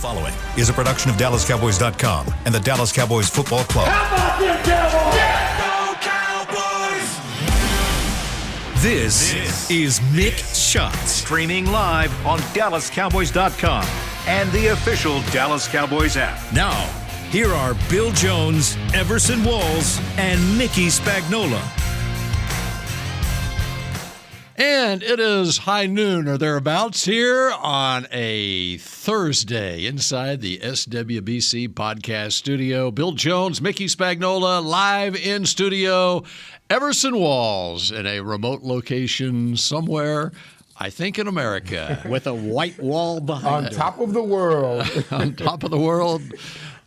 following is a production of DallasCowboys.com and the Dallas Cowboys Football Club. How about them Cowboys? Yeah, go Cowboys! This is Mick Shots, streaming live on DallasCowboys.com and the official Dallas Cowboys app. Now, here are Bill Jones, Everson Walls, and Mickey Spagnola. And it is high noon or thereabouts here on a Thursday inside the SWBC podcast studio. Bill Jones, Mickey Spagnola, live in studio. Everson Walls in a remote location somewhere, I think in America. With a white wall behind on top of the world. On top of the world.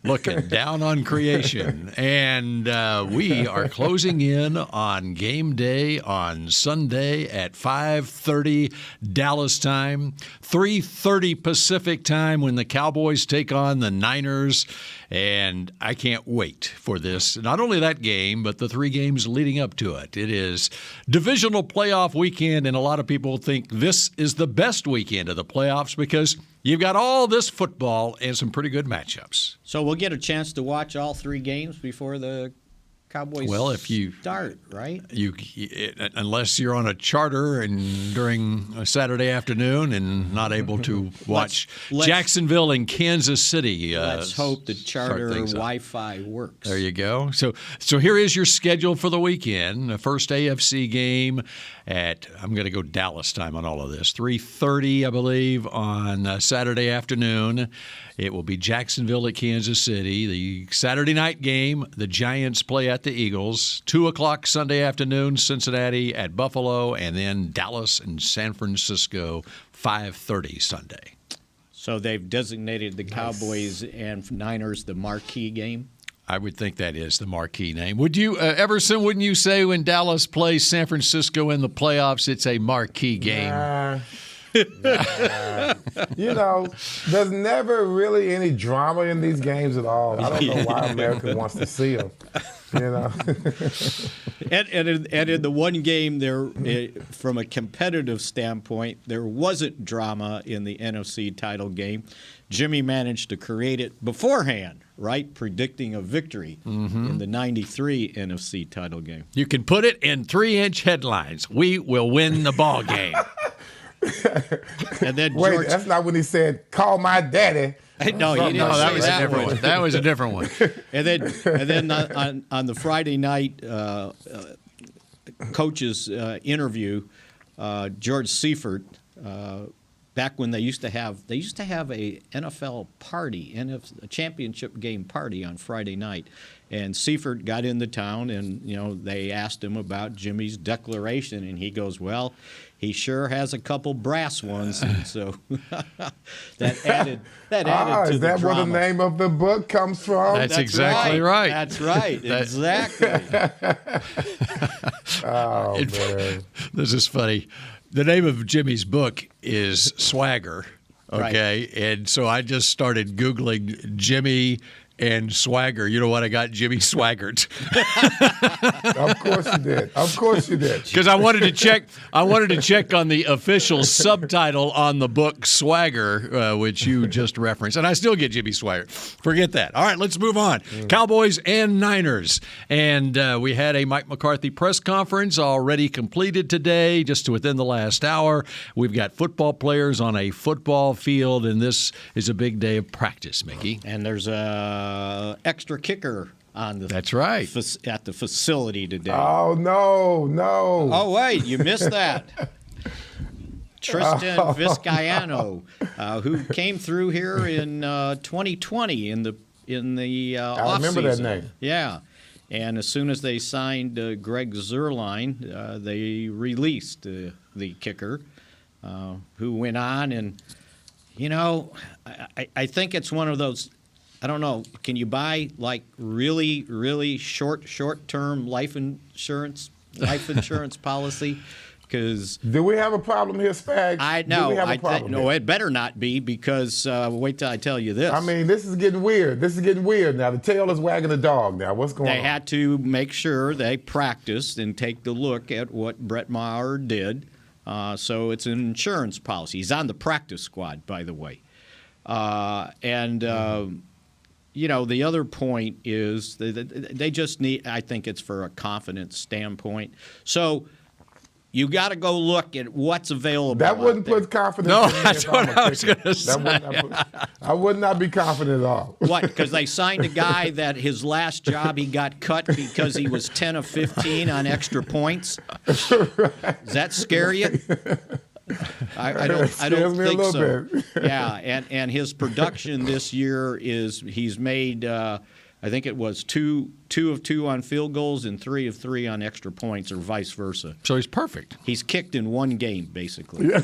Looking down on creation. And we are closing in on game day on Sunday at 5:30 Dallas time, 3:30 Pacific time when the Cowboys take on the Niners. And I can't wait for this. Not only that game, but the three games leading up to it. It is divisional playoff weekend, and a lot of people think this is the best weekend of the playoffs because you've got all this football and some pretty good matchups. So we'll get a chance to watch all three games before the Cowboys start, right? Unless you're on a charter and during a Saturday afternoon and not able to watch Jacksonville and Kansas City. Let's hope the charter Wi-Fi works. There you go. So here is your schedule for the weekend. The first AFC game I'm going to go Dallas time on all of this, 3:30, I believe, on Saturday afternoon. It will be Jacksonville at Kansas City. The Saturday night game, the Giants play at the Eagles. 2 o'clock Sunday afternoon, Cincinnati at Buffalo, and then Dallas and San Francisco, 5:30 Sunday. So they've designated the Cowboys and Niners the marquee game? I would think that is the marquee name. Would you, Everson, wouldn't you say when Dallas plays San Francisco in the playoffs, it's a marquee game? You know, there's never really any drama in these games at all. I don't know why America wants to see them. You know, and in the one game there, from a competitive standpoint, there wasn't drama in the NFC title game. Jimmy managed to create it beforehand, right? Predicting a victory in the '93 NFC title game. You can put it in 3-inch headlines. We will win the ball game. And then wait, that's not when he said, "Call my daddy." No, he didn't. That was that a different one. That was a different one. And then on the Friday night coaches interview, George Seifert, back when they used to have a NFL party, a championship game party on Friday night, and Seifert got into town, and they asked him about Jimmy's declaration, and he goes, "Well, he sure has a couple brass ones," and so that added to the drama. Is that where the name of the book comes from? That's exactly right. That's right. Exactly. Oh, man. This is funny. The name of Jimmy's book is Swagger, okay? Right. And so I just started Googling Jimmy and Swagger. You know what? I got Jimmy Swaggart. Of course you did. Of course you did. Because I wanted to check on the official subtitle on the book Swagger, which you just referenced, and I still get Jimmy Swaggart. Forget that. All right, let's move on. Cowboys and Niners, and we had a Mike McCarthy press conference already completed today, just within the last hour. We've got football players on a football field, and this is a big day of practice, Mickey. And there's a extra kicker on the That's right at the facility today. Oh no! Oh wait, you missed that. Tristan Vizcaino, who came through here in 2020 in the off I remember season. that name. Yeah, and as soon as they signed Greg Zuerlein, they released the kicker, who went on, and I think it's one of those. I don't know. Can you buy like really, really short-term life insurance policy? Because do we have a problem here, Spags? I know. No, it better not be because wait till I tell you this. I mean, this is getting weird. Now the tail is wagging the dog. Now what's going on? They had to make sure they practiced and take the look at what Brett Maher did. So it's an insurance policy. He's on the practice squad, by the way. The other point is they just need, I think it's for a confidence standpoint. So you got to go look at what's available. That wouldn't put confidence in me. That's what I was going to say. I would not be confident at all. What? Because they signed a guy that his last job he got cut because he was 10 of 15 on extra points? Does that scare you? I don't think so. Yeah, and his production this year is he's made I think it was two of two on field goals and 3 of 3 on extra points, or vice versa. So he's perfect. He's kicked in one game, basically. Yeah.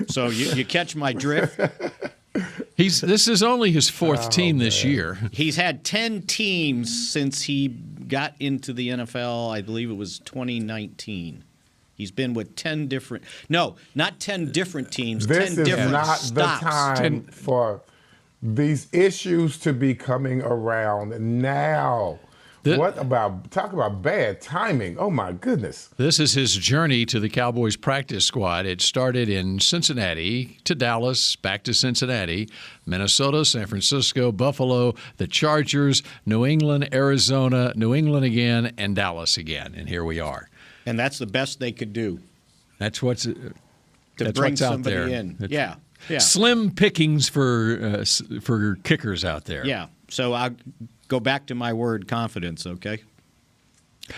So you catch my drift? This is only his fourth team this year. He's had 10 teams since he got into the NFL. I believe it was 2019. He's been with 10 different – no, not 10 different teams, 10 different stops. This is not the time for these issues to be coming around now. Talk about bad timing. Oh, my goodness. This is his journey to the Cowboys practice squad. It started in Cincinnati to Dallas, back to Cincinnati, Minnesota, San Francisco, Buffalo, the Chargers, New England, Arizona, New England again, and Dallas again. And here we are. And that's the best they could do. That's what's bring somebody out there. In. Yeah. Slim pickings for kickers out there. Yeah. So I'll go back to my word confidence, okay?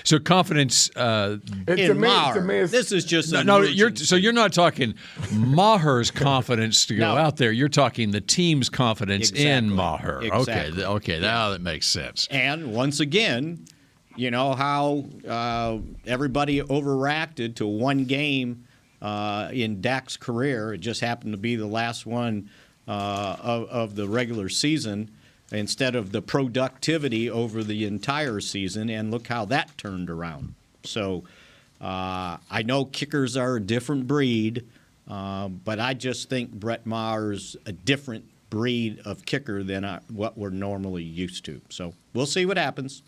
So confidence in Maher. This is just you're not talking Maher's confidence to go out there. You're talking the team's confidence in Maher. Exactly. Okay. Now that makes sense. And once again, you know how everybody overreacted to one game in Dak's career. It just happened to be the last one of the regular season instead of the productivity over the entire season, and look how that turned around. So I know kickers are a different breed, but I just think Brett Maher's a different breed of kicker than what we're normally used to. So we'll see what happens.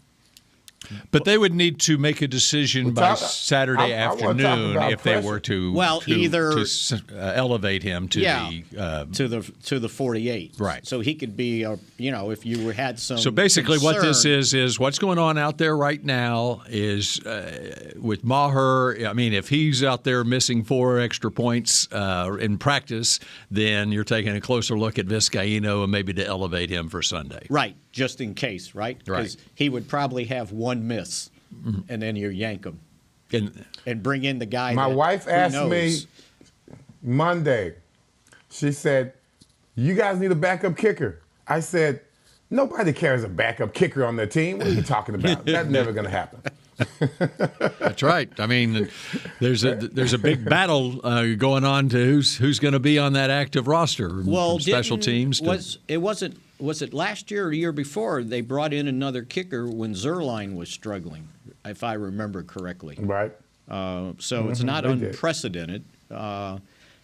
But they would need to make a decision by Saturday afternoon if they were to elevate him to the 48. Right. So he could be, if you had some. So basically, concern, what this is what's going on out there right now is with Maher. I mean, if he's out there missing 4 extra points in practice, then you're taking a closer look at Vizcaino and maybe to elevate him for Sunday. Right. Just in case, right? Because he would probably have one miss, and then you yank him and bring in the guy. My wife asked me Monday. She said, "You guys need a backup kicker." I said, "Nobody carries a backup kicker on their team. What are you talking about? That's never going to happen." That's right. I mean, there's a big battle going on to who's going to be on that active roster. Well, special teams. Was it last year or the year before they brought in another kicker when Zerline was struggling, if I remember correctly? Right. So it's not unprecedented. And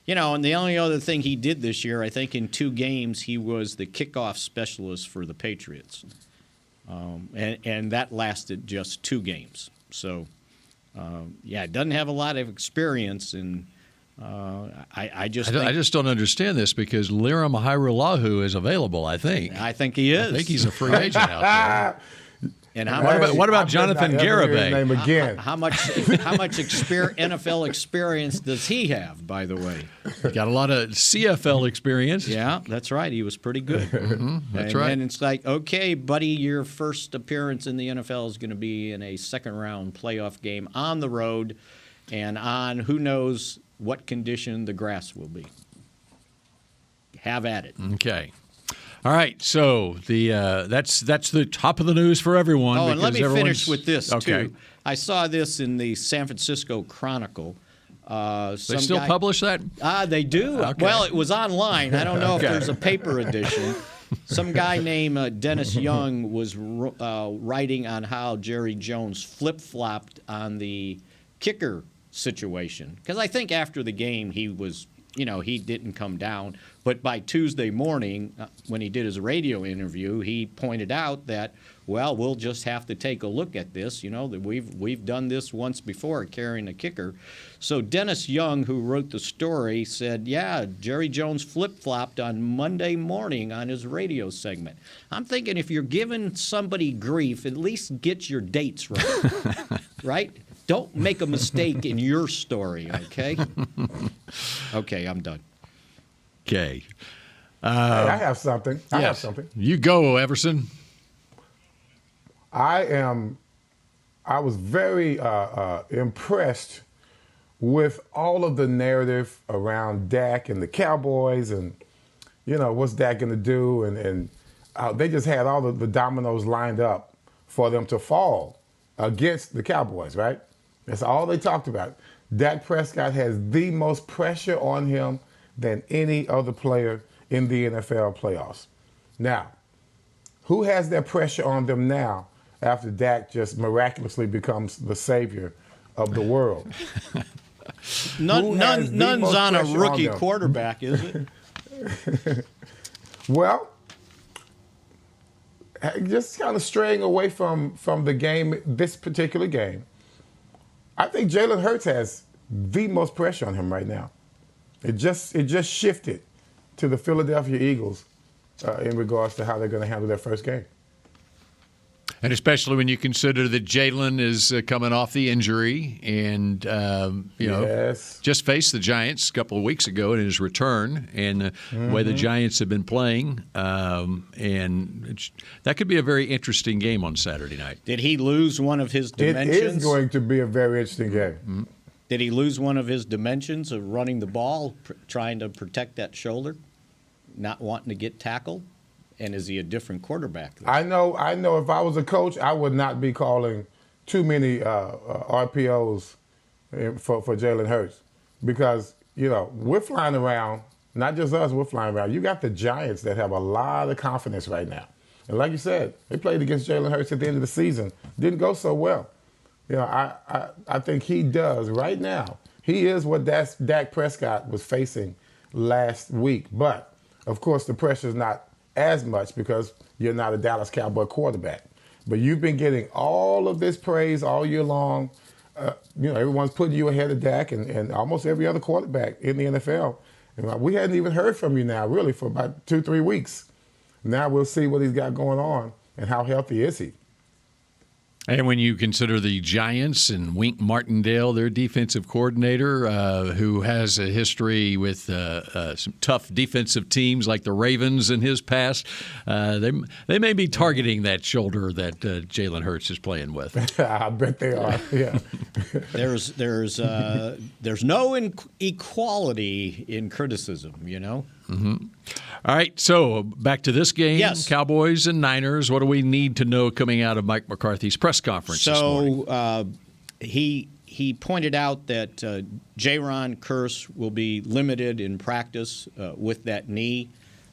the only other thing he did this year, I think in 2 games, he was the kickoff specialist for the Patriots. And that lasted just 2 games. So, it doesn't have a lot of experience in I just don't understand this because Liram Hairulahu is available, I think. I think he is. I think he's a free agent out there. And what about Jonathan Garibay? Name again. How much NFL experience does he have, by the way? Got a lot of CFL experience. Yeah, that's right. He was pretty good. That's right. And it's like, okay, buddy, your first appearance in the NFL is going to be in a second-round playoff game on the road and on who knows what condition the grass will be. Have at it. Okay. All right. So that's the top of the news for everyone. Oh, and let me finish with this, too. I saw this in the San Francisco Chronicle. They still publish that? They do. Okay. Well, it was online. I don't know if there's a paper edition. Some guy named Dennis Young was writing on how Jerry Jones flip-flopped on the kicker situation. Because I think after the game he was he didn't come down. But by Tuesday morning, when he did his radio interview, he pointed out that, well, we'll just have to take a look at this. That we've done this once before, carrying a kicker. So Dennis Young, who wrote the story, said, yeah, Jerry Jones flip-flopped on Monday morning on his radio segment. I'm thinking if you're giving somebody grief, at least get your dates right, right? Don't make a mistake in your story, okay? Okay, I'm done. Okay. Hey, I have something. I have something. You go, Everson. I was very impressed with all of the narrative around Dak and the Cowboys and, what's Dak going to do? And they just had all of the dominoes lined up for them to fall against the Cowboys, right? That's all they talked about. Dak Prescott has the most pressure on him than any other player in the NFL playoffs. Now, who has that pressure on them now after Dak just miraculously becomes the savior of the world? None's on a rookie quarterback, is it? Well, just kind of straying away from the game, this particular game, I think Jalen Hurts has the most pressure on him right now. It just shifted to the Philadelphia Eagles in regards to how they're going to handle their first game. And especially when you consider that Jalen is coming off the injury and, just faced the Giants a couple of weeks ago in his return and the way the Giants have been playing. And that could be a very interesting game on Saturday night. Did he lose one of his dimensions? It is going to be a very interesting game. Mm-hmm. Did he lose one of his dimensions of running the ball, trying to protect that shoulder, not wanting to get tackled? And is he a different quarterback? I know. If I was a coach, I would not be calling too many RPOs for Jalen Hurts because, we're flying around. Not just us, we're flying around. You got the Giants that have a lot of confidence right now. And like you said, they played against Jalen Hurts at the end of the season. Didn't go so well. I think he does right now. He is what Dak Prescott was facing last week. But, of course, the pressure is not as much because you're not a Dallas Cowboy quarterback. But you've been getting all of this praise all year long. Everyone's putting you ahead of Dak and almost every other quarterback in the NFL. And we hadn't even heard from you now, really, for about 2-3 weeks. Now we'll see what he's got going on and how healthy is he. And when you consider the Giants and Wink Martindale, their defensive coordinator, who has a history with some tough defensive teams like the Ravens in his past, they may be targeting that shoulder that Jalen Hurts is playing with. I bet they are. Yeah. There's no equality in criticism, Mm-hmm. All right, so back to this game. Yes. Cowboys and Niners. What do we need to know coming out of Mike McCarthy's press conference this morning? So he pointed out that Jaron Kearse will be limited in practice with that knee,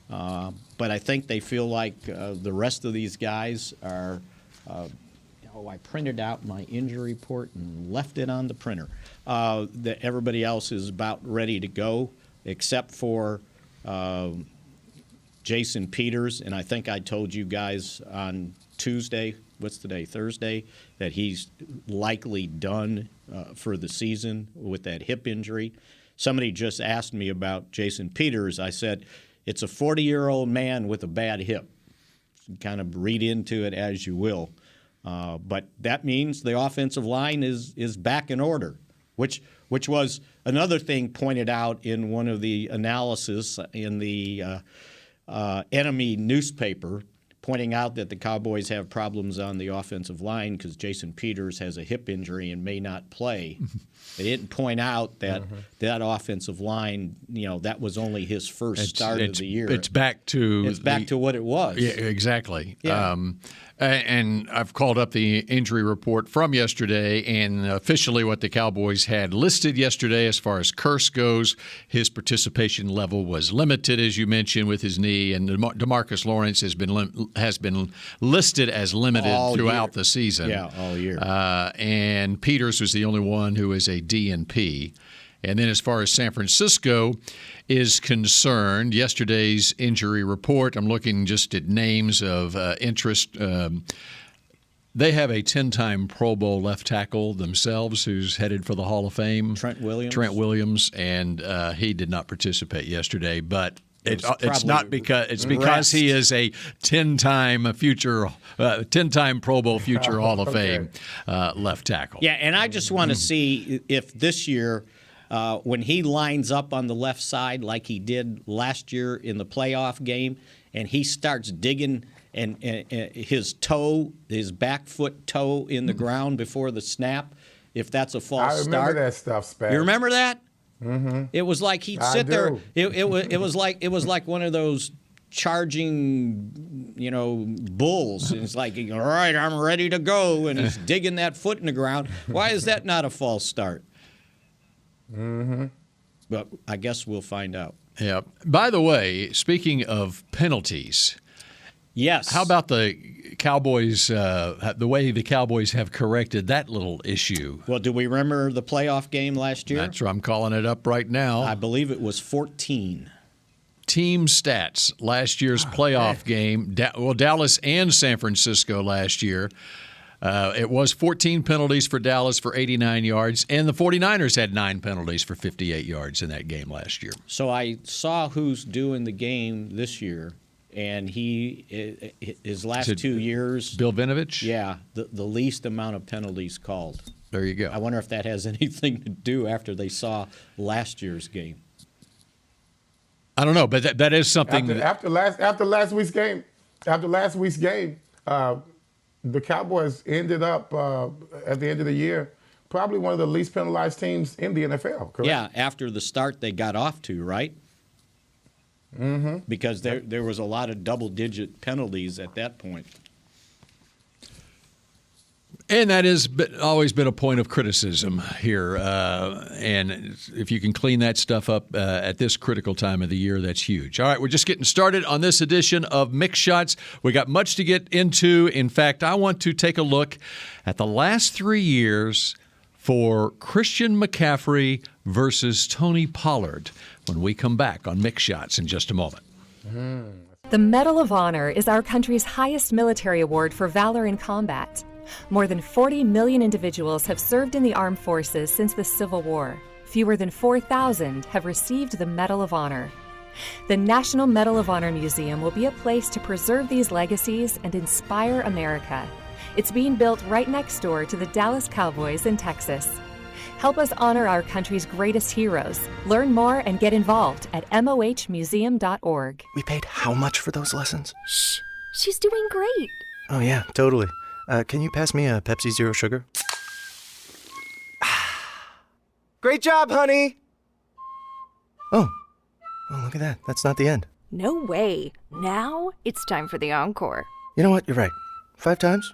but I think they feel like the rest of these guys are I printed out my injury report and left it on the printer. That everybody else is about ready to go except for Jason Peters, and I think I told you guys on Tuesday, what's today, Thursday, that he's likely done for the season with that hip injury. Somebody just asked me about Jason Peters. I said, it's a 40-year-old man with a bad hip. Kind of read into it as you will. But that means the offensive line is back in order, which was another thing pointed out in one of the analysis in the enemy newspaper, pointing out that the Cowboys have problems on the offensive line because Jason Peters has a hip injury and may not play. They didn't point out that that offensive line, that was only his first start of the year. It's back to what it was. Yeah, exactly. Yeah. And I've called up the injury report from yesterday, and officially what the Cowboys had listed yesterday as far as Kearse goes, his participation level was limited, as you mentioned, with his knee, and DeMarcus Lawrence has been listed as limited throughout the season. Yeah, all year. And Peters was the only one who is a DNP. And then as far as San Francisco is concerned, yesterday's injury report, I'm looking just at names of interest. They have a 10-time Pro Bowl left tackle themselves who's headed for the Hall of Fame. Trent Williams, and he did not participate yesterday, but it's not because he is a 10-time Pro Bowl future Hall of Fame left tackle. Yeah, and I just want to see if this year, when he lines up on the left side like he did last year in the playoff game, and he starts digging and his back foot toe in the ground before the snap, if that's a false start. I remember that stuff, Spaz. You remember that? Mm-hmm. It was like he'd sit there. It was like one of those charging, bulls. And it's like, all right, I'm ready to go, and he's digging that foot in the ground. Why is that not a false start? Mm-hmm. But I guess we'll find out. Yeah. By the way, speaking of penalties. Yes. How about the Cowboys, the way the Cowboys have corrected that little issue? Well, do we remember the playoff game last year? That's where I'm calling it up right now. I believe it was 14. Team stats, last year's playoff game, Dallas and San Francisco last year. It was 14 penalties for Dallas for 89 yards, and the 49ers had 9 penalties for 58 yards in that game last year. So I saw who's doing the game this year. And his last 2 years, Bill Vinovich? Yeah, the least amount of penalties called. There you go. I wonder if that has anything to do after they saw last year's game. I don't know, but that is something. After last week's game, the Cowboys ended up at the end of the year probably one of the least penalized teams in the NFL. Correct? Yeah, after the start they got off to, right? Mm-hmm. Because there was a lot of double-digit penalties at that point. And that has always been a point of criticism here. And if you can clean that stuff up at this critical time of the year, that's huge. All right, we're just getting started on this edition of Mick Shots. We got much to get into. In fact, I want to take a look at the last 3 years for Christian McCaffrey versus Tony Pollard when we come back on Mick Shots in just a moment. The Medal of Honor is our country's highest military award for valor in combat. More than 40 million individuals have served in the armed forces since the Civil War. Fewer than 4,000 have received the Medal of Honor. The National Medal of Honor Museum will be a place to preserve these legacies and inspire America. It's being built right next door to the Dallas Cowboys in Texas. Help us honor our country's greatest heroes. Learn more and get involved at mohmuseum.org. We paid how much for those lessons? Shh, she's doing great. Oh, yeah, totally. Can you pass me a Pepsi Zero Sugar? Great job, honey! Oh, look at that. That's not the end. No way. Now it's time for the encore. You know what? You're right. 5 times?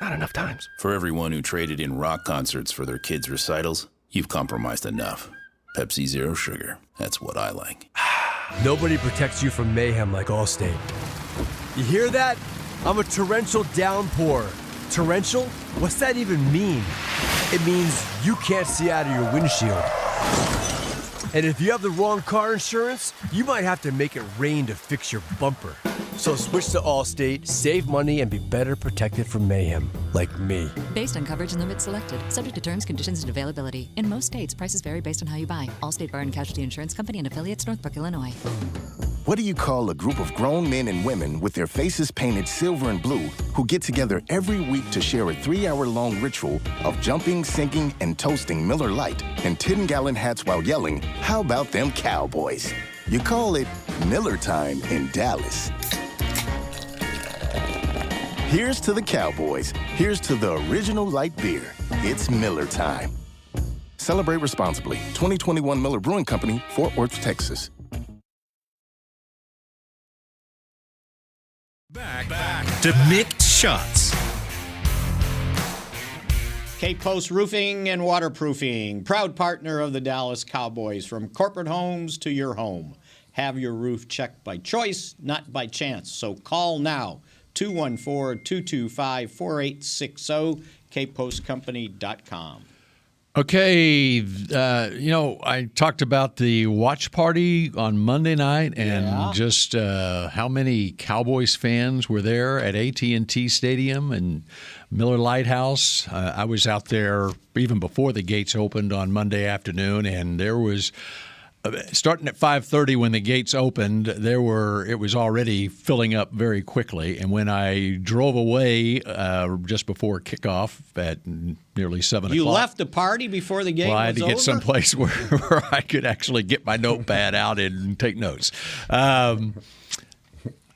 Not enough times. For everyone who traded in rock concerts for their kids' recitals, you've compromised enough. Pepsi Zero Sugar. That's what I like. Nobody protects you from mayhem like Allstate. You hear that? I'm a torrential downpour. Torrential? What's that even mean? It means you can't see out of your windshield. And if you have the wrong car insurance, you might have to make it rain to fix your bumper. So switch to Allstate, save money, and be better protected from mayhem, like me. Based on coverage and limits selected, subject to terms, conditions, and availability. In most states, prices vary based on how you buy. Allstate Bar and Casualty Insurance Company and affiliates, Northbrook, Illinois. What do you call a group of grown men and women with their faces painted silver and blue who get together every week to share a 3-hour-long ritual of jumping, singing, and toasting Miller Lite in 10-gallon hats while yelling, "How about them Cowboys?" You call it Miller Time in Dallas. Here's to the Cowboys. Here's to the original light beer. It's Miller Time. Celebrate responsibly. 2021 Miller Brewing Company, Fort Worth, Texas. Back to Mick Shots. Cape Coast Roofing and Waterproofing, proud partner of the Dallas Cowboys. From corporate homes to your home. Have your roof checked by choice, not by chance. So call now. 214-225-4860, capepostcompany.com. Okay, I talked about the watch party on Monday night and just how many Cowboys fans were there at AT&T Stadium and Miller Lighthouse. I was out there even before the gates opened on Monday afternoon, and there was starting at 5:30 when the gates opened, it was already filling up very quickly. And when I drove away just before kickoff at nearly 7 o'clock. You left the party before the game was over? Well, I had to get someplace where I could actually get my notepad out and take notes.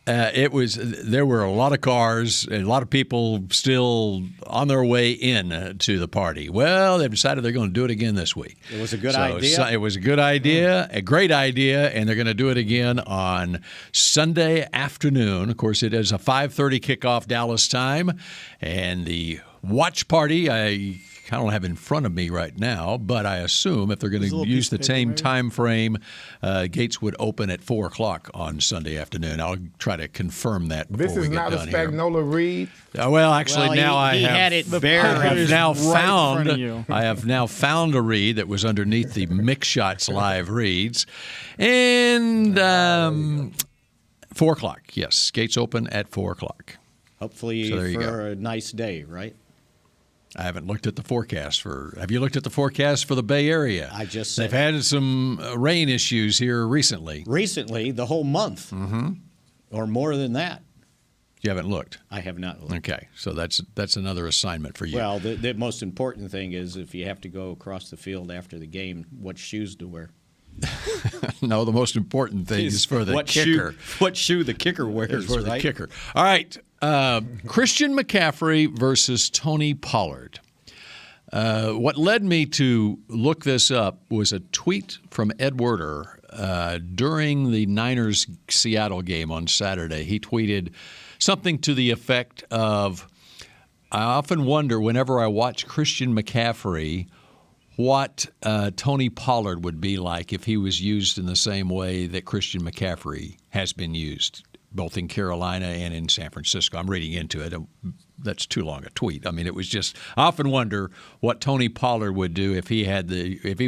There were a lot of cars and a lot of people still on their way in to the party. Well, they've decided they're going to do it again this week. It was a good idea. It was a good idea, a great idea, and they're going to do it again on Sunday afternoon. Of course, it is a 5:30 kickoff Dallas time, and the watch party I don't have in front of me right now, but I assume if they're going to use the same time frame, gates would open at 4 o'clock on Sunday afternoon. I'll try to confirm that before we get done here. This is not a Spagnola read? Well, actually, now I have now found a read that was underneath the Mick Shots live reads. And 4 o'clock, yes. Gates open at 4 o'clock. Hopefully for a nice day, right? I haven't looked at the forecast have you looked at the forecast for the Bay Area? I just said. They've had some rain issues here recently. Recently, the whole month. Mm-hmm. Or more than that. You haven't looked? I have not looked. Okay, so that's another assignment for you. Well, the most important thing is if you have to go across the field after the game, what shoes to wear. No, the most important thing is for the kicker. What shoe the kicker wears, for right? the kicker. All right. Christian McCaffrey versus Tony Pollard. What led me to look this up was a tweet from Ed Werder during the Niners-Seattle game on Saturday. He tweeted something to the effect of, I often wonder whenever I watch Christian McCaffrey what Tony Pollard would be like if he was used in the same way that Christian McCaffrey has been used, both in Carolina and in San Francisco. I'm reading into it. That's too long a tweet. I mean, it was just, I often wonder what Tony Pollard would do if he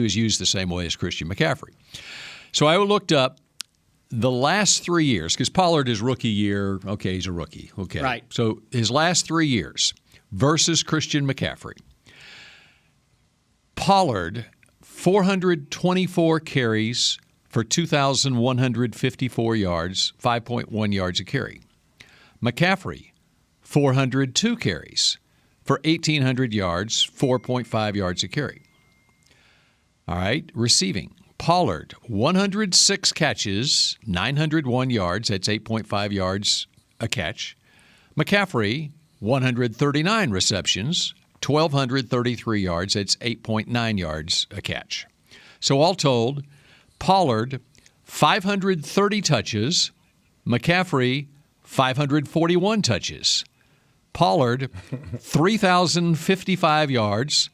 was used the same way as Christian McCaffrey. So I looked up the last 3 years, because Pollard is rookie year. Okay, he's a rookie. Okay. Right. So his last 3 years versus Christian McCaffrey. Pollard, 424 carries for 2,154 yards, 5.1 yards a carry. McCaffrey, 402 carries for 1,800 yards, 4.5 yards a carry. All right, receiving. Pollard, 106 catches, 901 yards. That's 8.5 yards a catch. McCaffrey, 139 receptions, 1,233 yards. That's 8.9 yards a catch. So all told, Pollard, 530 touches. McCaffrey, 541 touches. Pollard, 3,055 yards.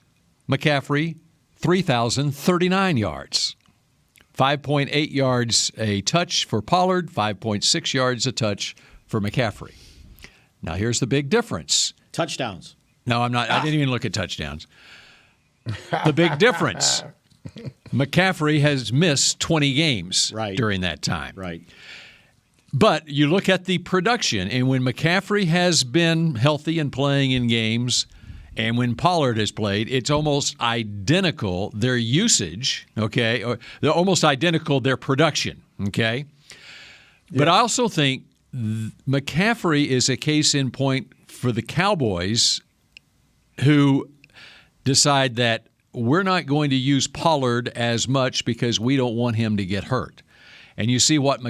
McCaffrey, 3,039 yards. 5.8 yards a touch for Pollard, 5.6 yards a touch for McCaffrey. Now here's the big difference. Touchdowns. No, I'm not. I didn't even look at touchdowns. The big difference. McCaffrey has missed 20 games during that time. Right. But you look at the production, and when McCaffrey has been healthy and playing in games, and when Pollard has played, it's almost identical, their usage, okay? Or they're almost identical, their production, okay? Yeah. But I also think McCaffrey is a case in point for the Cowboys who decide that we're not going to use Pollard as much because we don't want him to get hurt. And you see what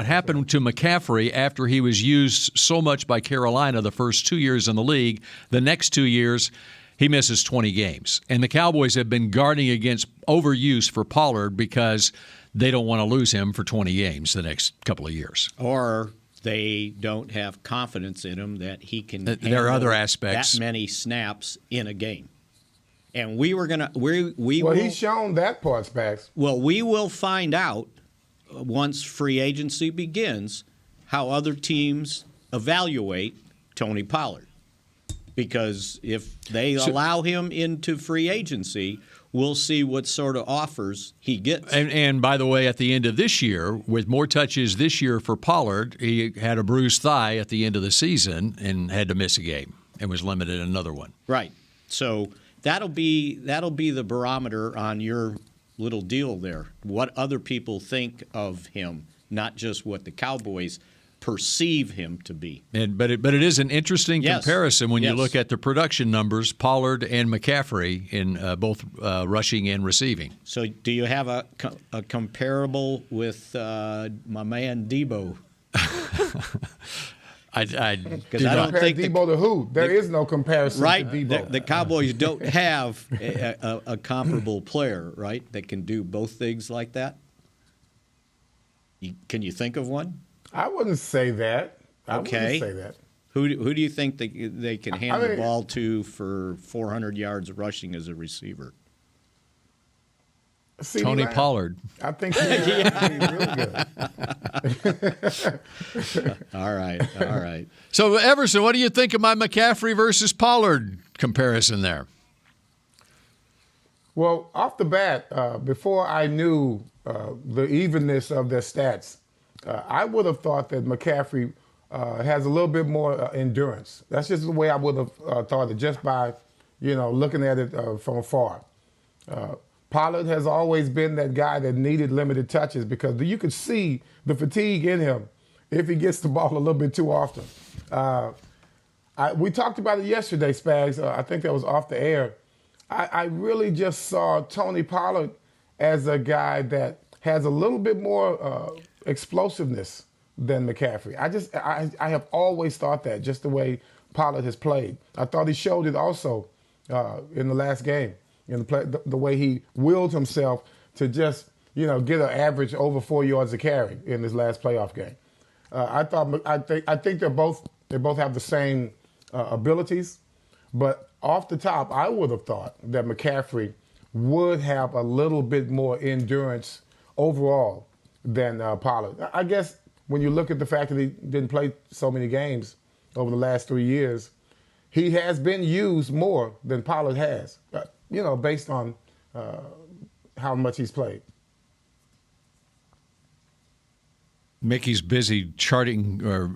happened to McCaffrey after he was used so much by Carolina the first 2 years in the league. The next 2 years, he misses 20 games. And the Cowboys have been guarding against overuse for Pollard because they don't want to lose him for 20 games the next couple of years. Or they don't have confidence in him that he can there are other aspects. That many snaps in a game. And we were going to Well, he's shown that part, Spags. Well, we will find out once free agency begins how other teams evaluate Tony Pollard. Because if they allow him into free agency, we'll see what sort of offers he gets. And by the way, at the end of this year, with more touches this year for Pollard, he had a bruised thigh at the end of the season and had to miss a game and was limited in another one. Right. So that'll be the barometer on your little deal there. What other people think of him, not just what the Cowboys perceive him to be. But it is an interesting comparison when you look at the production numbers, Pollard and McCaffrey in both rushing and receiving. So do you have a comparable with my man Debo? I don't think Debo to who? There is no comparison right? to Debo. The Cowboys don't have a comparable player, right, that can do both things like that. Can you think of one? I wouldn't say that. I okay. wouldn't say that. Who do you think they can hand the ball to for 400 yards rushing as a receiver? Tony Pollard. I think he's really good. All right. So, Everson, what do you think of my McCaffrey versus Pollard comparison there? Well, off the bat, before I knew the evenness of their stats, I would have thought that McCaffrey has a little bit more endurance. That's just the way I would have thought it, just by, looking at it from afar. Pollard has always been that guy that needed limited touches because you could see the fatigue in him if he gets the ball a little bit too often. We talked about it yesterday, Spags. I think that was off the air. I really just saw Tony Pollard as a guy that has a little bit more explosiveness than McCaffrey. I have always thought that, just the way Pollard has played. I thought he showed it also in the last game, in the way he willed himself to just get an average over 4 yards a carry in his last playoff game. I think they both have the same abilities, but off the top, I would have thought that McCaffrey would have a little bit more endurance overall than Pollard. I guess when you look at the fact that he didn't play so many games over the last 3 years, he has been used more than Pollard has, based on how much he's played. Mickey's busy charting or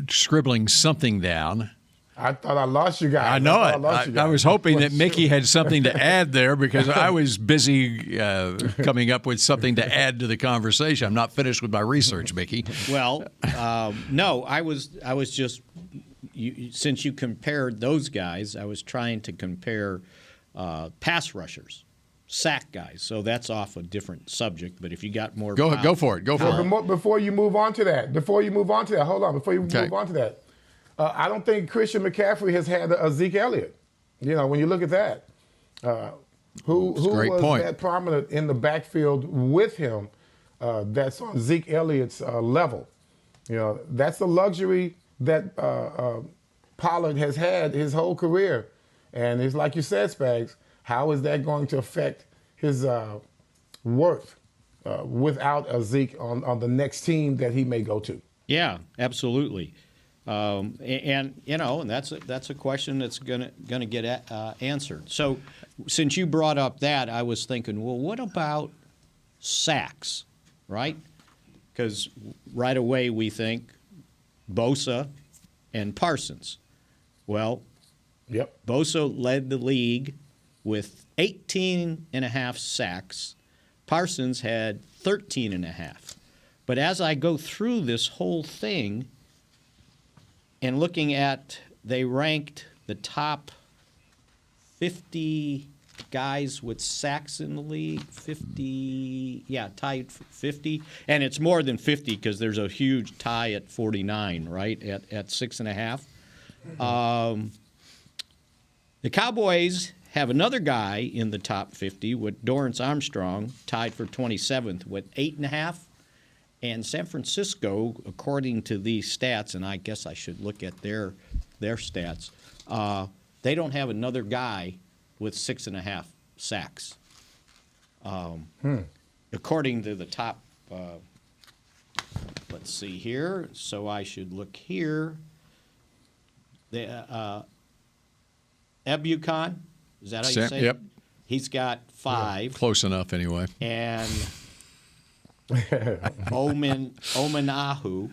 scribbling something down. I thought I lost you guys. I know it. I was hoping that Mickey had something to add there because I was busy coming up with something to add to the conversation. I'm not finished with my research, Mickey. Well, no, I was just since you compared those guys, I was trying to compare pass rushers, sack guys. So that's off a different subject. But if you got more, go for it. Before you move on to that, hold on. Before you move on to that. I don't think Christian McCaffrey has had a Zeke Elliott. When you look at that, who was that prominent in the backfield with him that's on Zeke Elliott's level? That's the luxury that Pollard has had his whole career. And it's like you said, Spags, how is that going to affect his worth without a Zeke on the next team that he may go to? Yeah, absolutely. And that's a question that's gonna get answered. So, since you brought up that, I was thinking, well, what about sacks, right? Because right away we think Bosa and Parsons. Well, yep. Bosa led the league with 18.5 sacks. Parsons had 13.5. But as I go through this whole thing, and looking at, they ranked the top 50 guys with sacks in the league, tied 50. And it's more than 50 because there's a huge tie at 49, right, at 6.5. The Cowboys have another guy in the top 50 with Dorrance Armstrong, tied for 27th with 8.5. And San Francisco, according to these stats, and I guess I should look at their stats, they don't have another guy with 6.5 sacks. According to the top, let's see here. So I should look here. Ebucon, is that how you say it? Yep. He's got 5. Close enough, anyway. And Omenahu.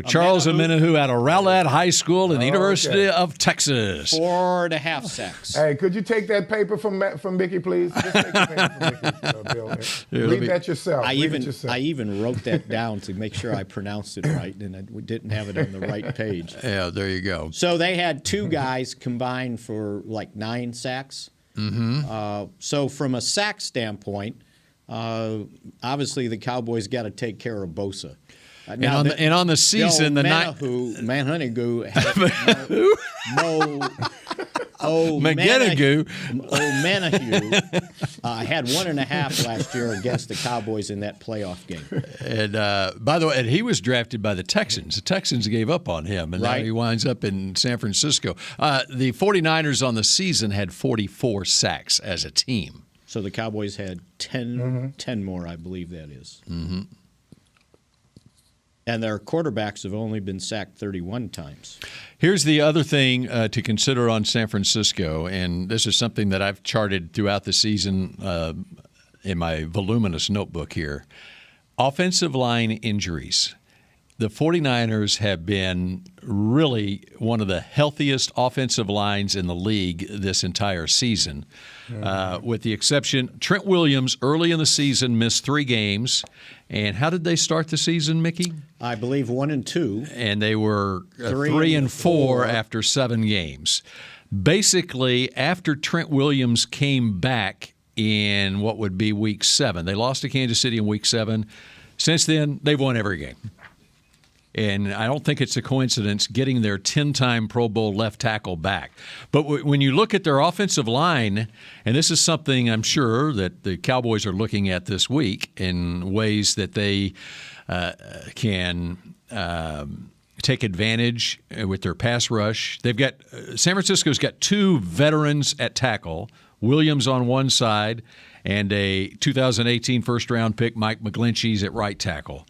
Charles Omenahu out of Rowlett High School in the University of Texas. 4.5 sacks. Hey, could you take that paper from Mickey, please? Just take the paper from Mickey, Bill. Read that yourself. I even wrote that down to make sure I pronounced it right, and I didn't have it on the right page. Yeah, there you go. So they had 2 guys combined for like 9 sacks. Mm-hmm. So from a sack standpoint, obviously the Cowboys got to take care of Bosa. And on the season, Manhunigoo had had 1.5 last year against the Cowboys in that playoff game. And by the way, and he was drafted by the Texans. The Texans gave up on him, and now he winds up in San Francisco. The 49ers on the season had 44 sacks as a team. So the Cowboys had 10 more, I believe that is. Mm-hmm. And their quarterbacks have only been sacked 31 times. Here's the other thing to consider on San Francisco, and this is something that I've charted throughout the season in my voluminous notebook here. Offensive line injuries. The 49ers have been really one of the healthiest offensive lines in the league this entire season, with the exception Trent Williams early in the season missed 3 games. And how did they start the season, Mickey? I believe 1-2. And they were 3-4 after 7 games. Basically, after Trent Williams came back in what would be Week 7, they lost to Kansas City in Week 7. Since then, they've won every game. And I don't think it's a coincidence getting their 10-time Pro Bowl left tackle back. But when you look at their offensive line, and this is something I'm sure that the Cowboys are looking at this week in ways that they can take advantage with their pass rush. They've got San Francisco's got 2 veterans at tackle, Williams on one side and a 2018 first-round pick, Mike McGlinchey's at right tackle.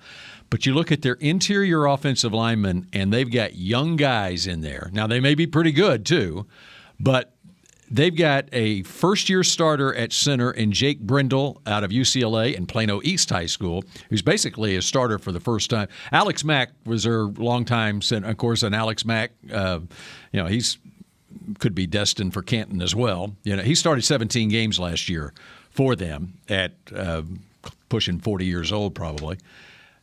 But you look at their interior offensive linemen, and they've got young guys in there. Now, they may be pretty good, too, but they've got a first-year starter at center in Jake Brindle out of UCLA and Plano East High School, who's basically a starter for the first time. Alex Mack was their longtime center. Of course, and Alex Mack, he's could be destined for Canton as well. He started 17 games last year for them at pushing 40 years old probably.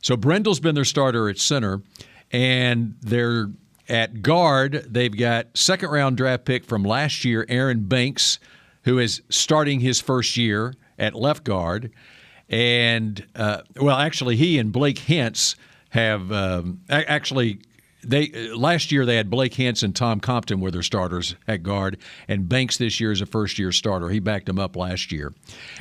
So Brindle's been their starter at center, and they're at guard. They've got second-round draft pick from last year, Aaron Banks, who is starting his first year at left guard. And, actually, he and Blake Hentz have last year they had Blake Hentz and Tom Compton were their starters at guard, and Banks this year is a first-year starter. He backed him up last year.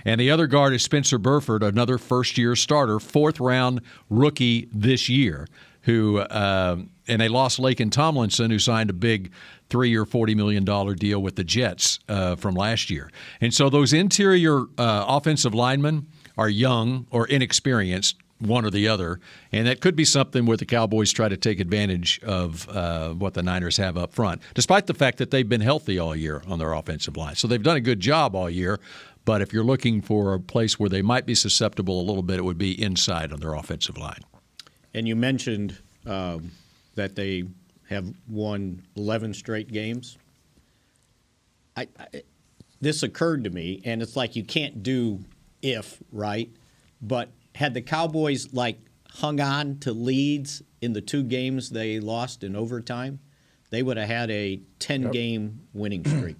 And the other guard is Spencer Burford, another first-year starter, 4th-round rookie this year, who and they lost Laken Tomlinson, who signed a big 3-year, $40 million deal with the Jets from last year. And so those interior offensive linemen are young or inexperienced, one or the other, and that could be something where the Cowboys try to take advantage of what the Niners have up front, despite the fact that they've been healthy all year on their offensive line. So they've done a good job all year, but if you're looking for a place where they might be susceptible a little bit, it would be inside on their offensive line. And you mentioned that they have won 11 straight games. This occurred to me, and it's like you can't do if, right? But had the Cowboys hung on to leads in the 2 games they lost in overtime, they would have had a 10-game winning streak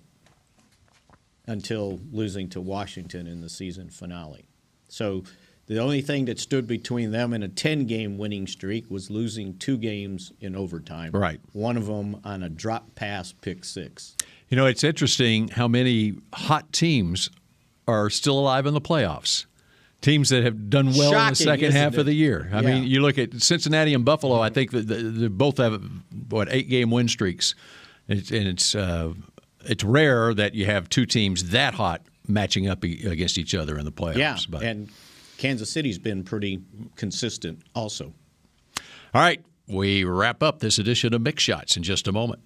until losing to Washington in the season finale. So the only thing that stood between them and a 10-game winning streak was losing 2 games in overtime. Right. One of them on a drop pass pick 6. It's interesting how many hot teams are still alive in the playoffs. Teams that have done well in the second half of the year. I mean, you look at Cincinnati and Buffalo, I think that they both have, 8-game win streaks. It's rare that you have 2 teams that hot matching up against each other in the playoffs. Yeah, and Kansas City's been pretty consistent also. All right, we wrap up this edition of Mix Shots in just a moment.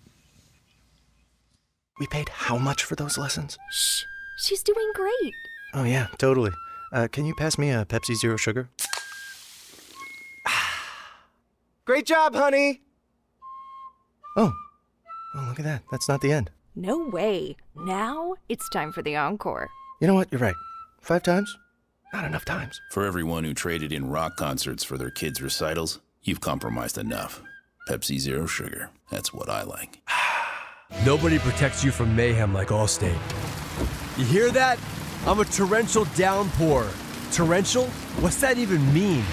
We paid how much for those lessons? Shh. She's doing great. Oh, yeah, totally. Can you pass me a Pepsi Zero Sugar? Great job, honey! Oh, look at that. That's not the end. No way. Now it's time for the encore. You know what? You're right. 5 times? Not enough times. For everyone who traded in rock concerts for their kids' recitals, you've compromised enough. Pepsi Zero Sugar. That's what I like. Nobody protects you from mayhem like Allstate. You hear that? I'm a torrential downpour. Torrential? What's that even mean?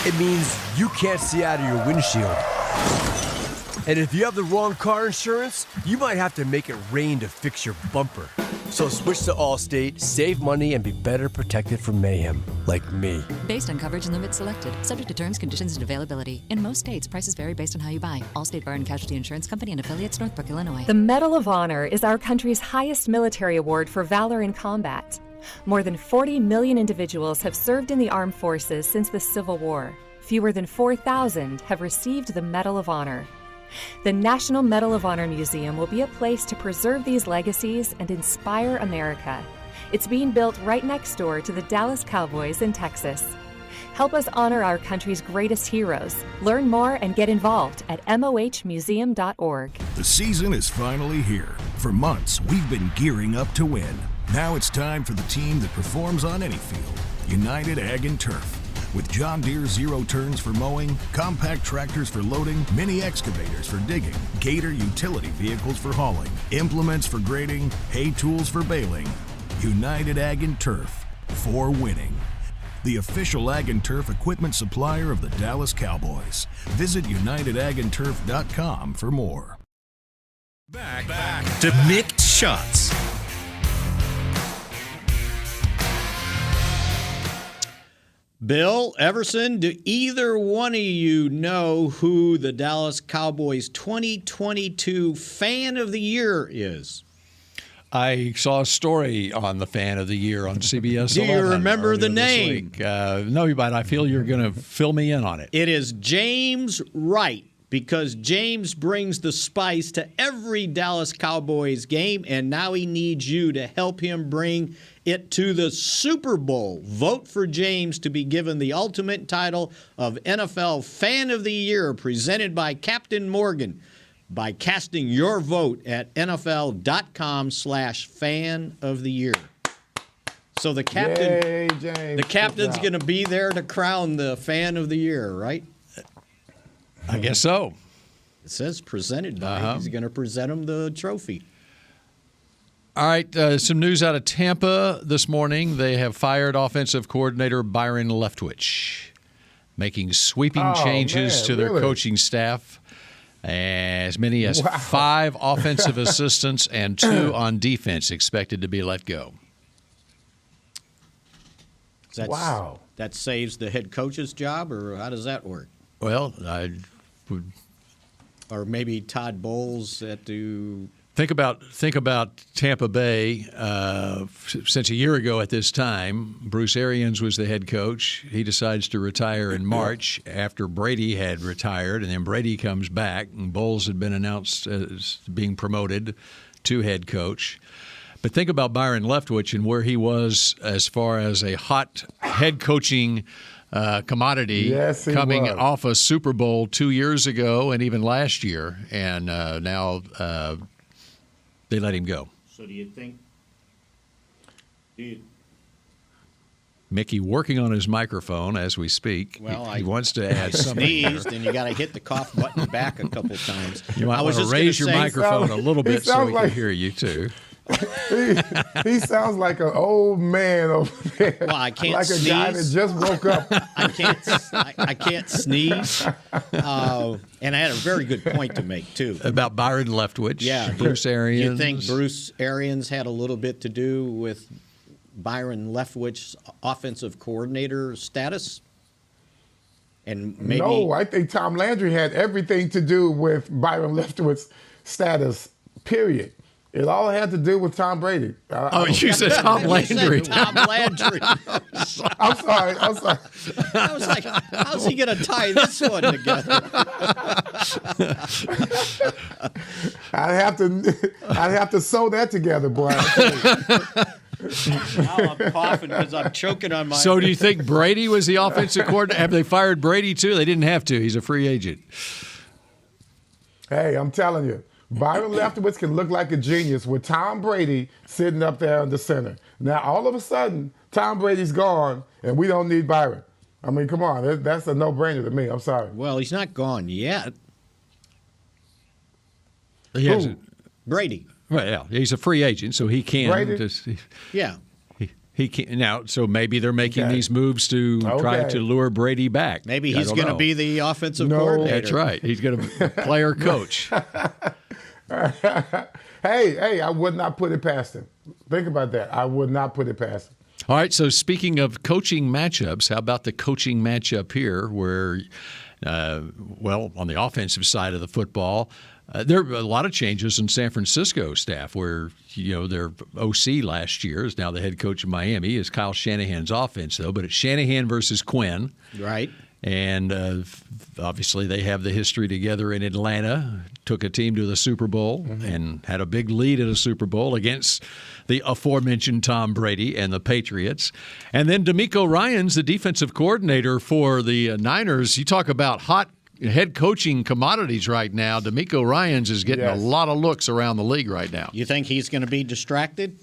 It means you can't see out of your windshield. And if you have the wrong car insurance, you might have to make it rain to fix your bumper. So switch to Allstate, save money, and be better protected from mayhem, like me. Based on coverage and limits selected, subject to terms, conditions, and availability. In most states, prices vary based on how you buy. Allstate Bar and Casualty Insurance Company and affiliates, Northbrook, Illinois. The Medal of Honor is our country's highest military award for valor in combat. More than 40 million individuals have served in the armed forces since the Civil War. Fewer than 4,000 have received the Medal of Honor. The National Medal of Honor Museum will be a place to preserve these legacies and inspire America. It's being built right next door to the Dallas Cowboys in Texas. Help us honor our country's greatest heroes. Learn more and get involved at mohmuseum.org. The season is finally here. For months, we've been gearing up to win. Now it's time for the team that performs on any field, United Ag and Turf. With John Deere Zero Turns for mowing, compact tractors for loading, mini excavators for digging, Gator utility vehicles for hauling, implements for grading, hay tools for baling. United Ag and Turf, for winning. The official Ag and Turf equipment supplier of the Dallas Cowboys. Visit UnitedAgAndTurf.com for more. Back to Mick Shots. Bill, Everson, do either one of you know who the Dallas Cowboys 2022 Fan of the Year is? I saw a story on the Fan of the Year on CBS. Do you remember the name? No, but I feel you're going to fill me in on it. It is James Wright, because James brings the spice to every Dallas Cowboys game, and now he needs you to help him bring it to the Super Bowl. Vote for James to be given the ultimate title of NFL Fan of the Year, presented by Captain Morgan, by casting your vote at NFL.com/fan of the year. So the captain, Yay, James. the captain's going to be there to crown the Fan of the Year, right? I guess so. It says presented by. He's going to present him the trophy. All right, some news out of Tampa this morning. They have fired offensive coordinator Byron Leftwich, making sweeping changes to their coaching staff. As many as 5 offensive assistants and 2 on defense expected to be let go. Wow. That saves the head coach's job, or how does that work? Well, I would. Or maybe Todd Bowles at the. Think about Tampa Bay. Since a year ago at this time, Bruce Arians was the head coach. He decides to retire in March after Brady had retired, and then Brady comes back, and Bowles had been announced as being promoted to head coach. But think about Byron Leftwich and where he was as far as a hot head coaching commodity, coming off a Super Bowl 2 years ago and even last year, and now they let him go. So do you think? Mickey working on his microphone as we speak. Well, he wants to add something. Sneezed, and you got to hit the cough button back a couple times. You might want to raise your microphone a little bit so we can hear you too. He sounds like an old man over there. Well, I can't like sneeze. A guy that just woke up. I can't sneeze. And I had a very good point to make too about Byron Leftwich. Yeah, Bruce Arians. You think Bruce Arians had a little bit to do with Byron Leftwich's offensive coordinator status? And maybe No, I think Tom Landry had everything to do with Byron Leftwich's status. Period. It all had to do with Tom Brady. You said Tom Landry. Tom Landry. I'm sorry. I was like, how's he going to tie this one together? I'd have to sew that together, boy. Now I'm coughing because I'm choking on my. So do you think Brady was the offensive coordinator? Have they fired Brady too? They didn't have to. He's a free agent. Hey, I'm telling you, Byron Leftwich can look like a genius with Tom Brady sitting up there in the center. Now, all of a sudden, Tom Brady's gone, and we don't need Byron. I mean, come on. That's a no-brainer to me. I'm sorry. Well, he's not gone yet. Brady. Well, yeah, he's a free agent, so he can. Yeah. He can now. So maybe they're making these moves to try to lure Brady back. Maybe he's going to be the offensive coordinator. That's right. He's going to player coach. Hey, I would not put it past him. Think about that. I would not put it past him. All right, so speaking of coaching matchups, how about the coaching matchup here where, on the offensive side of the football, there are a lot of changes in San Francisco staff where, their OC last year is now the head coach of Miami is Kyle Shanahan's offense, though, but it's Shanahan versus Quinn. Right. And obviously they have the history together in Atlanta, took a team to the Super Bowl and had a big lead at a Super Bowl against the aforementioned Tom Brady and the Patriots. And then D'Amico Ryans, the defensive coordinator for the Niners. You talk about hot head coaching commodities right now. D'Amico Ryans is getting a lot of looks around the league right now. You think he's going to be distracted?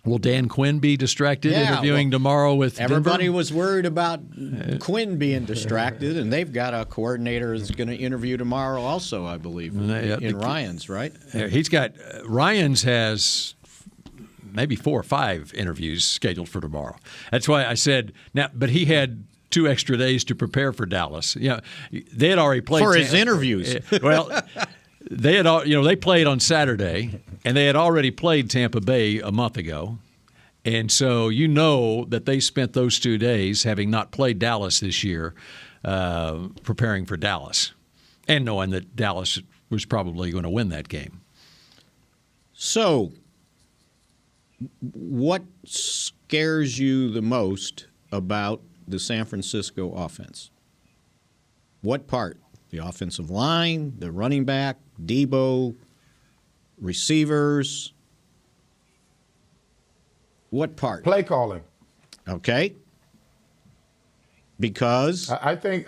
Will Dan Quinn be distracted interviewing tomorrow with everybody Denver? Was worried about Quinn being distracted, and they've got a coordinator that's going to interview tomorrow also, I believe, in Ryans, right? He's got Ryans has maybe 4 or 5 interviews scheduled for tomorrow. That's why I said now, but he had 2 extra days to prepare for Dallas. They had already played for his interviews. Well, they had they played on Saturday, and they had already played Tampa Bay a month ago, and so that they spent those 2 days, having not played Dallas this year, preparing for Dallas, and knowing that Dallas was probably going to win that game. So, what scares you the most about the San Francisco offense? What part? The offensive line, the running back, Debo, receivers. What part? Play calling. Okay. Because I think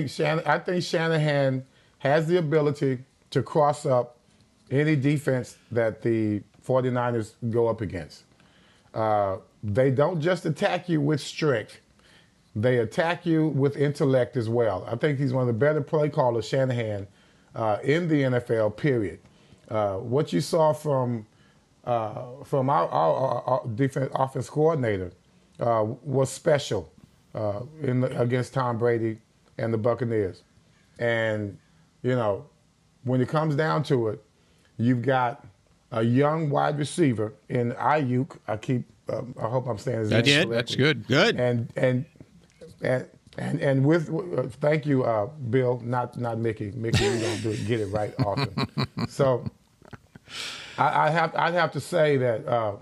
Shanahan has the ability to cross up any defense that the 49ers go up against. They don't just attack you with strength. They attack you with intellect as well. I think he's one of the better play callers, Shanahan, in the NFL, period. What you saw from our defense offense coordinator was special against Tom Brady and the Buccaneers. And, when it comes down to it, you've got a young wide receiver in Ayuk. I hope I'm saying his name correctly. That's good. Good. And with thank you, Bill, not Mickey. Mickey, you don't get it right often. So I'd have to say that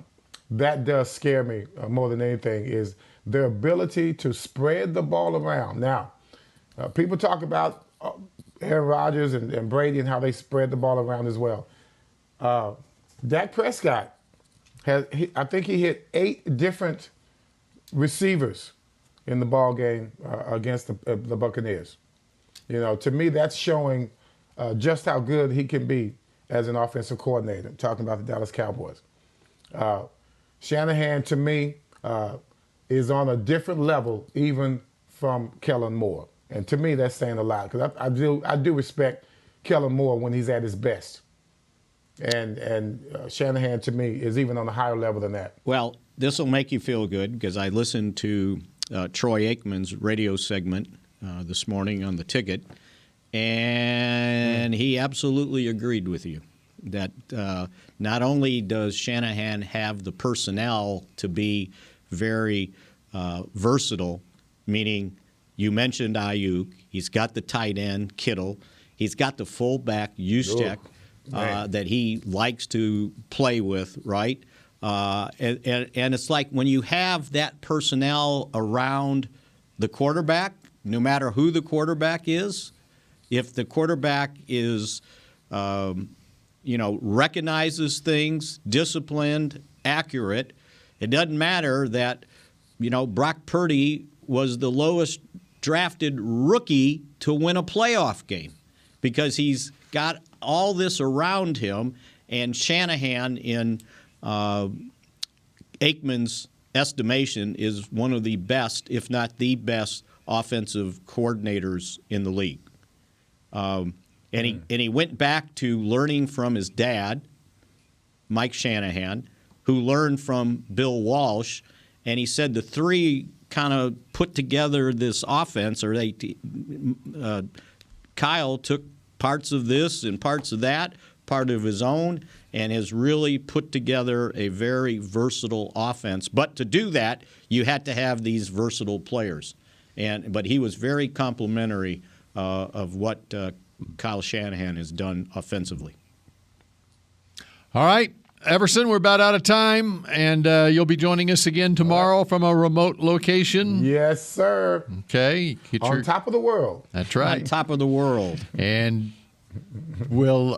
that does scare me more than anything is their ability to spread the ball around. Now, people talk about Aaron Rodgers and Brady and how they spread the ball around as well. Dak Prescott I think he hit 8 different receivers in the ball game against the Buccaneers. To me, that's showing just how good he can be as an offensive coordinator, talking about the Dallas Cowboys. Shanahan, to me, is on a different level even from Kellen Moore. And to me, that's saying a lot because I do respect Kellen Moore when he's at his best. And Shanahan, to me, is even on a higher level than that. Well, this will make you feel good because I listened to Troy Aikman's radio segment this morning on the ticket, and he absolutely agreed with you that not only does Shanahan have the personnel to be very versatile, meaning you mentioned Ayuk, he's got the tight end, Kittle, he's got the fullback, Juszczyk, that he likes to play with, right? And it's like when you have that personnel around the quarterback, no matter who the quarterback is, if the quarterback is, recognizes things, disciplined, accurate, It doesn't matter that, Brock Purdy was the lowest drafted rookie to win a playoff game because he's got all this around him, and Shanahan, in Aikman's estimation, is one of the best, if not the best, offensive coordinators in the league. And he went back to learning from his dad, Mike Shanahan, who learned from Bill Walsh, and he said the three kind of put together this offense, or Kyle took parts of this and parts of that, part of his own, and has really put together a very versatile offense. But to do that, you had to have these versatile players. But he was very complimentary of what Kyle Shanahan has done offensively. All right, Everson, we're about out of time, and you'll be joining us again tomorrow from a remote location. Yes, sir. Okay. On top of the world. That's right. On top of the world. And we'll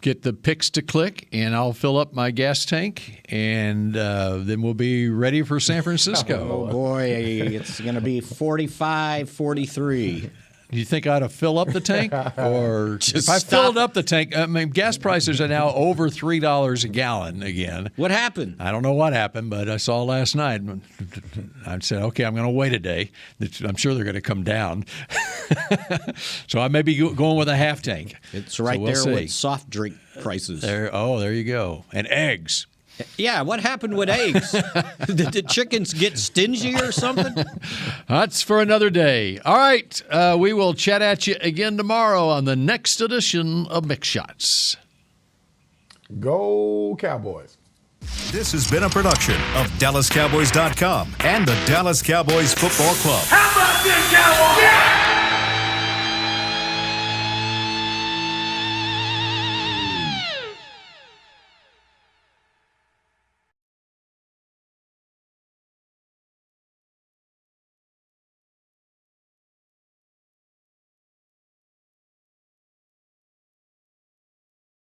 get the picks to click, and I'll fill up my gas tank, and then we'll be ready for San Francisco. Oh, boy, it's going to be 45-43. Do you think I ought to fill up the tank? Or if I filled up the tank, gas prices are now over $3 a gallon again. What happened? I don't know what happened, but I saw last night. I said, okay, I'm going to wait a day. I'm sure they're going to come down. So I may be going with a half tank. It's right there with soft drink prices. There you go. And eggs. Yeah, what happened with eggs? Did the chickens get stingy or something? That's for another day. All right, we will chat at you again tomorrow on the next edition of Mick Shots. Go Cowboys. This has been a production of DallasCowboys.com and the Dallas Cowboys Football Club. How about this, Cowboys? Yeah!